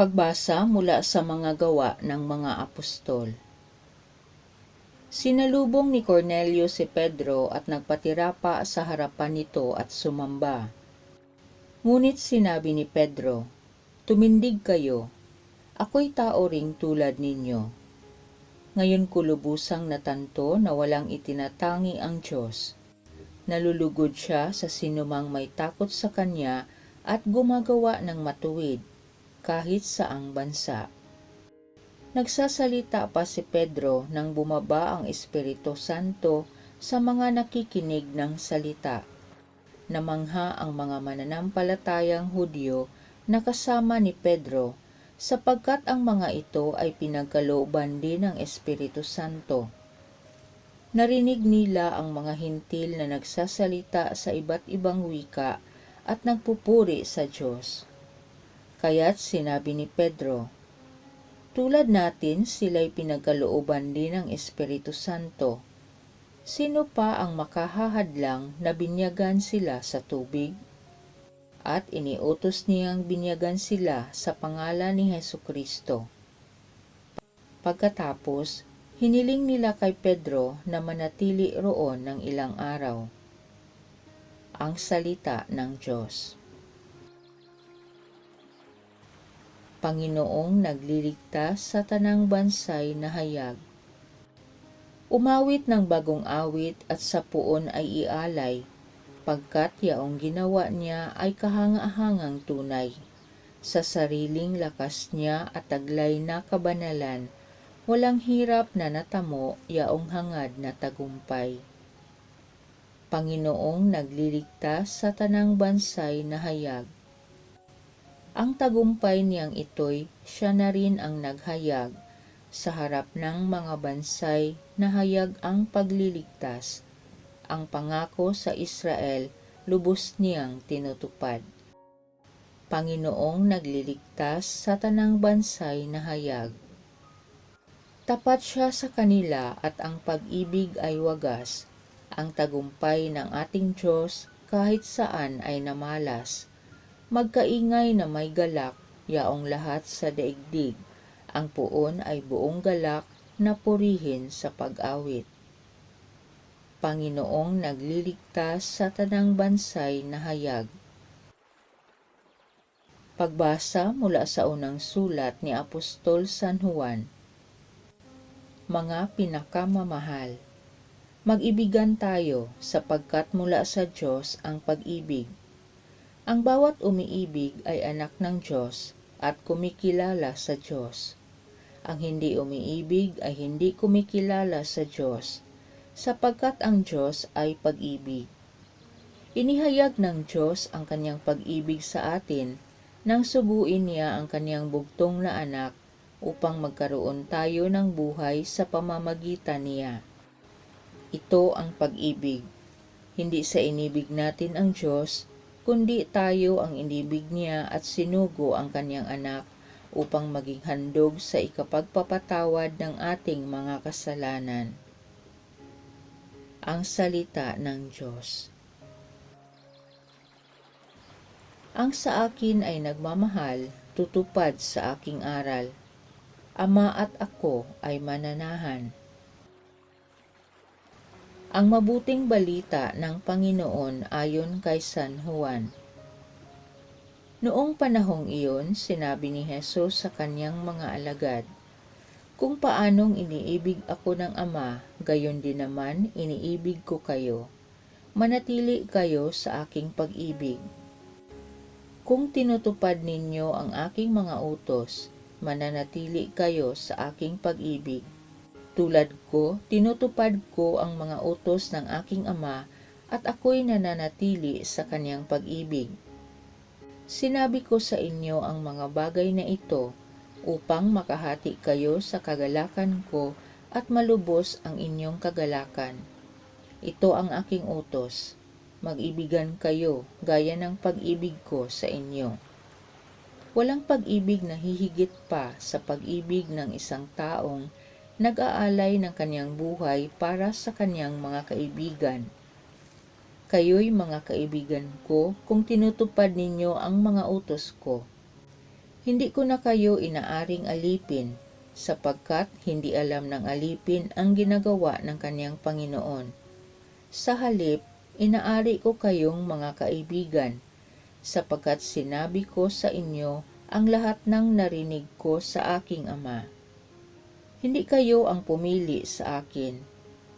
Pagbasa mula sa mga gawa ng mga apostol. Sinalubong ni Cornelio si Pedro at nagpatira pa sa harapan nito at sumamba. Ngunit sinabi ni Pedro, "Tumindig kayo, ako'y tao ring tulad ninyo. Ngayon ko lubusang natanto na walang itinatangi ang Diyos. Nalulugod siya sa sinumang may takot sa Kanya at gumagawa ng matuwid, kahit saang bansa." Nagsasalita pa si Pedro nang bumaba ang Espiritu Santo sa mga nakikinig ng salita. Namangha ang mga mananampalatayang Hudyo na kasama ni Pedro, sapagkat ang mga ito ay pinagkalooban din ng Espiritu Santo. Narinig nila ang mga hintil na nagsasalita sa iba't ibang wika at nagpupuri sa Diyos. Kaya't sinabi ni Pedro, "Tulad natin sila'y pinagkalooban din ng Espiritu Santo. Sino pa ang makahahadlang na binyagan sila sa tubig?" At iniutos niyang binyagan sila sa pangalan ni Hesukristo. Pagkatapos, hiniling nila kay Pedro na manatili roon ng ilang araw. Ang salita ng Diyos. Panginoong nagliligtas sa tanang bansay na hayag. Umawit ng bagong awit at sa puon ay ialay, pagkat yaong ginawa niya ay kahanga-hangang tunay. Sa sariling lakas niya at taglay na kabanalan, walang hirap na natamo yaong hangad na tagumpay. Panginoong nagliligtas sa tanang bansay na hayag. Ang tagumpay niyang ito'y siya na rin ang naghayag, sa harap ng mga bansay na hayag ang pagliligtas. Ang pangako sa Israel, lubos niyang tinutupad. Panginoong nagliligtas sa tanang bansay na hayag. Tapat siya sa kanila at ang pag-ibig ay wagas. Ang tagumpay ng ating Diyos kahit saan ay namalas. Magkaingay na may galak, yaong lahat sa daigdig. Ang puon ay buong galak na purihin sa pag-awit. Panginoong nagliligtas sa tanang bansay na hayag. Pagbasa mula sa unang sulat ni Apostol San Juan. Mga pinakamamahal, mag-ibigan tayo sapagkat mula sa Diyos ang pag-ibig. Ang bawat umiibig ay anak ng Diyos at kumikilala sa Diyos. Ang hindi umiibig ay hindi kumikilala sa Diyos, sapagkat ang Diyos ay pag-ibig. Inihayag ng Diyos ang kanyang pag-ibig sa atin nang suguin niya ang kanyang bugtong na anak upang magkaroon tayo ng buhay sa pamamagitan niya. Ito ang pag-ibig. Hindi sa inibig natin ang Diyos, kundi tayo ang inibig niya at sinugo ang kanyang anak upang maging handog sa ikapagpapatawad ng ating mga kasalanan. Ang salita ng Diyos. Ang sa akin ay nagmamahal, tutupad sa aking aral. Ama at ako ay mananahan. Ang mabuting balita ng Panginoon ayon kay San Juan. Noong panahong iyon, sinabi ni Jesus sa kanyang mga alagad, "Kung paanong iniibig ako ng Ama, gayon din naman iniibig ko kayo. Manatili kayo sa aking pag-ibig. Kung tinutupad ninyo ang aking mga utos, mananatili kayo sa aking pag-ibig. Tulad ko, tinutupad ko ang mga utos ng aking Ama at ako'y nananatili sa kanyang pag-ibig. Sinabi ko sa inyo ang mga bagay na ito upang makahati kayo sa kagalakan ko at malubos ang inyong kagalakan. Ito ang aking utos, mag-ibigan kayo gaya ng pag-ibig ko sa inyo. Walang pag-ibig na hihigit pa sa pag-ibig ng isang taong nag-aalay ng kanyang buhay para sa kanyang mga kaibigan. Kayo'y mga kaibigan ko kung tinutupad ninyo ang mga utos ko. Hindi ko na kayo inaaring alipin, sapagkat hindi alam ng alipin ang ginagawa ng kaniyang Panginoon. Sa halip, inaari ko kayong mga kaibigan, sapagkat sinabi ko sa inyo ang lahat ng narinig ko sa aking Ama. Hindi kayo ang pumili sa akin.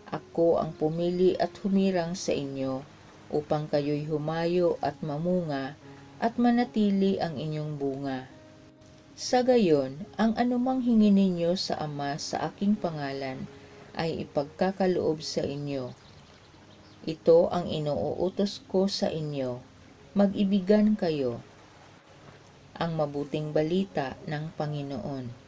Ako ang pumili at humirang sa inyo, upang kayo'y humayo at mamunga, at manatili ang inyong bunga. Sa gayon, ang anumang hingin ninyo sa Ama sa aking pangalan, ay ipagkakaloob sa inyo. Ito ang inuutos ko sa inyo, mag-ibigan kayo. Ang mabuting balita ng Panginoon.